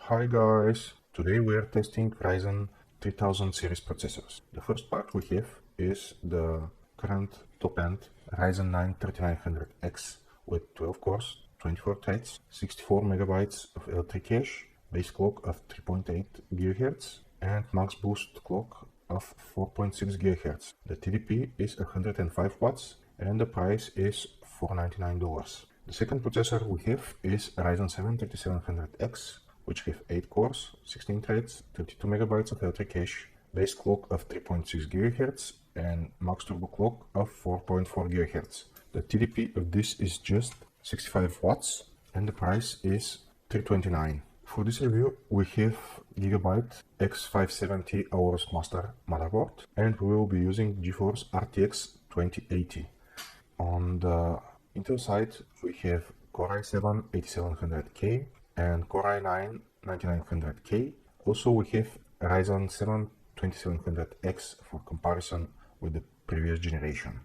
Hi guys, today we are testing Ryzen 3000 series processors. The first part we have is the current top-end Ryzen 9 3900X with 12 cores, 24 threads, 64 megabytes of L3 cache, base clock of 3.8 GHz and max boost clock of 4.6 GHz. The TDP is 105 watts and the price is $499. The second processor we have is Ryzen 7 3700X, which have 8 cores, 16 threads, 32 megabytes of L3 cache, base clock of 3.6 GHz and max turbo clock of 4.4 GHz. The TDP of this is just 65 watts and the price is $329. For this review we have Gigabyte X570 Aorus Master motherboard and we will be using GeForce RTX 2080. On the Intel side we have Core i7 8700K and Core i9 9900K. Also we have Ryzen 7 2700X for comparison with the previous generation.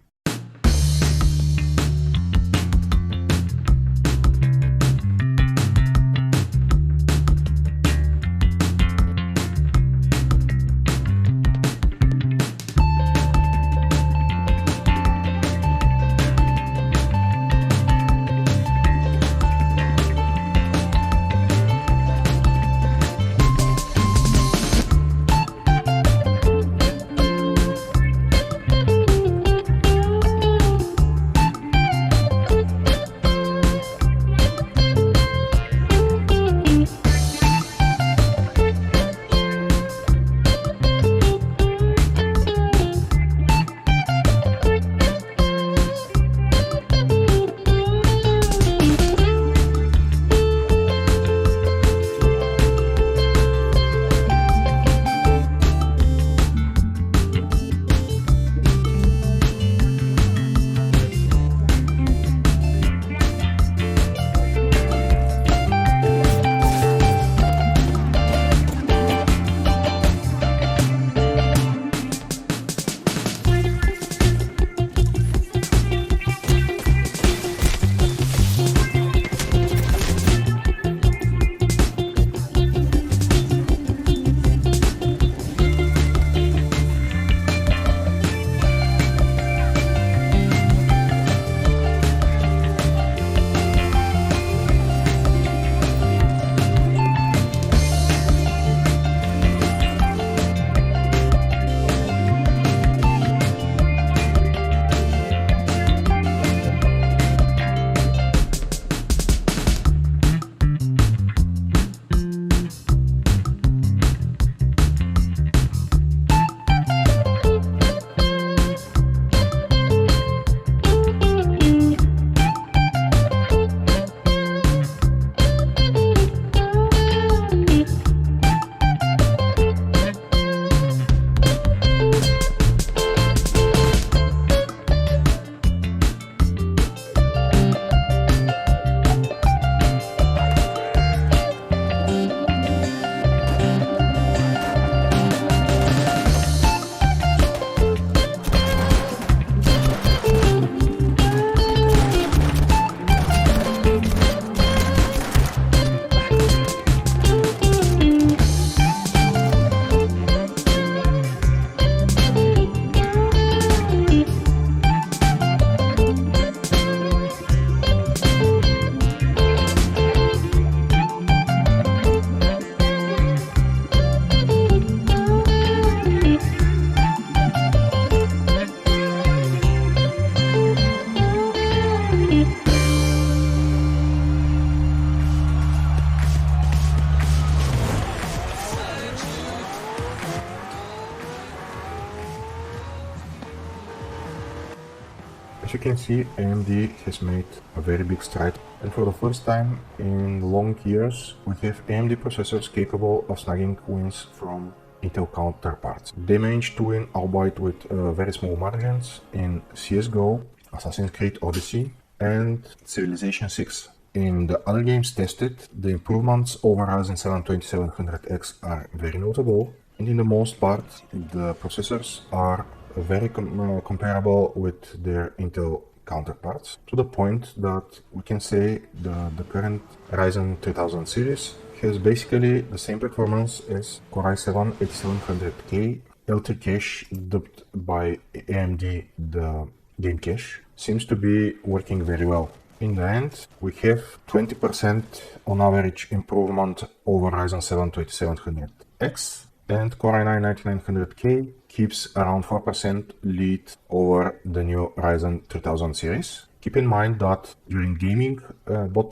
As you can see, AMD has made a very big stride, and for the first time in long years we have AMD processors capable of snagging wins from Intel counterparts. They managed to win, albeit with very small margins, in CSGO, Assassin's Creed Odyssey and Civilization 6. In the other games tested, the improvements over Ryzen 7 2700X are very notable, and in the most part the processors are very comparable with their Intel counterparts, to the point that we can say the current Ryzen 3000 series has basically the same performance as Core i7-8700K. L3 cache, dubbed by AMD the game cache, seems to be working very well. In the end, we have 20% on average improvement over Ryzen 7 2700X, and Core i9-9900K keeps around 4% lead over the new Ryzen 3000 series. Keep in mind that during gaming, both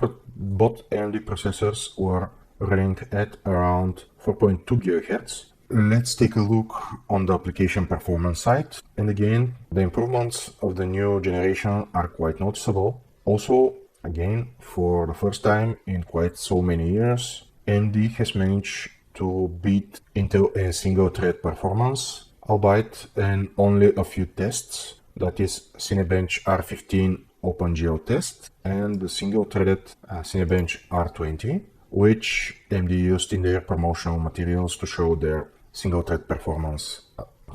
AMD processors were running at around 4.2 GHz. Let's take a look on the application performance side. And again, the improvements of the new generation are quite noticeable. Also, again, for the first time in quite so many years, AMD has managed to beat Intel in single thread performance, albeit in only a few tests. That is Cinebench R15 OpenGL test and the single-threaded Cinebench R20, which AMD used in their promotional materials to show their single-thread performance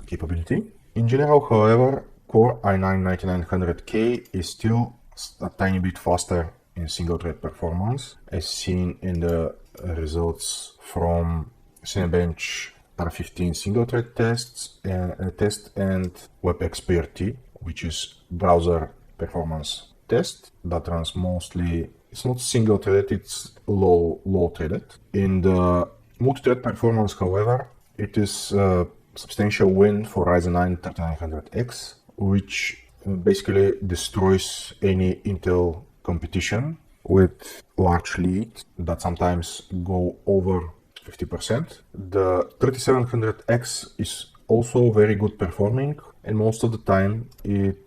capability. In general, however, Core i9-9900K is still a tiny bit faster in single-thread performance, as seen in the results from Cinebench R15 single-thread test and WebXPRT, which is browser performance test that runs mostly, it's not single-threaded, it's low-threaded. In the multi-thread performance, however, it is a substantial win for Ryzen 9 3900X, which basically destroys any Intel competition with large lead that sometimes go over 50%. The 3700X is also very good performing, and most of the time it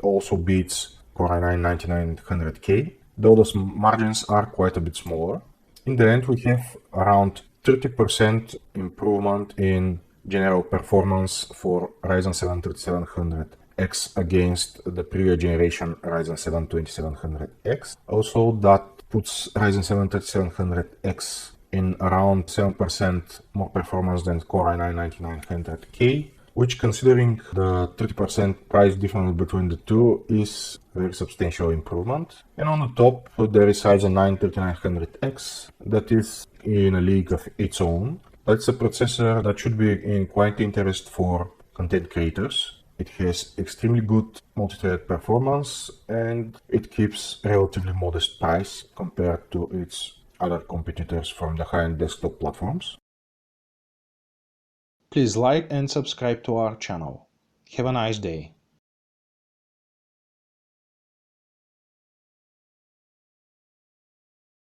also beats Core i9-9900K, though the margins are quite a bit smaller. In the end, we have around 30% improvement in general performance for Ryzen 7 3700X against the previous generation Ryzen 7 2700X. Also, that puts Ryzen 7 3700X in around 7% more performance than Core i9-9900K, which, considering the 30% price difference between the two, is a very substantial improvement. And on the top, there is Ryzen 9 3900X that is in a league of its own. It's a processor that should be in quite interest for content creators. It has extremely good multi-thread performance and it keeps relatively modest price compared to its other competitors from the high-end desktop platforms. Please like and subscribe to our channel. Have a nice day.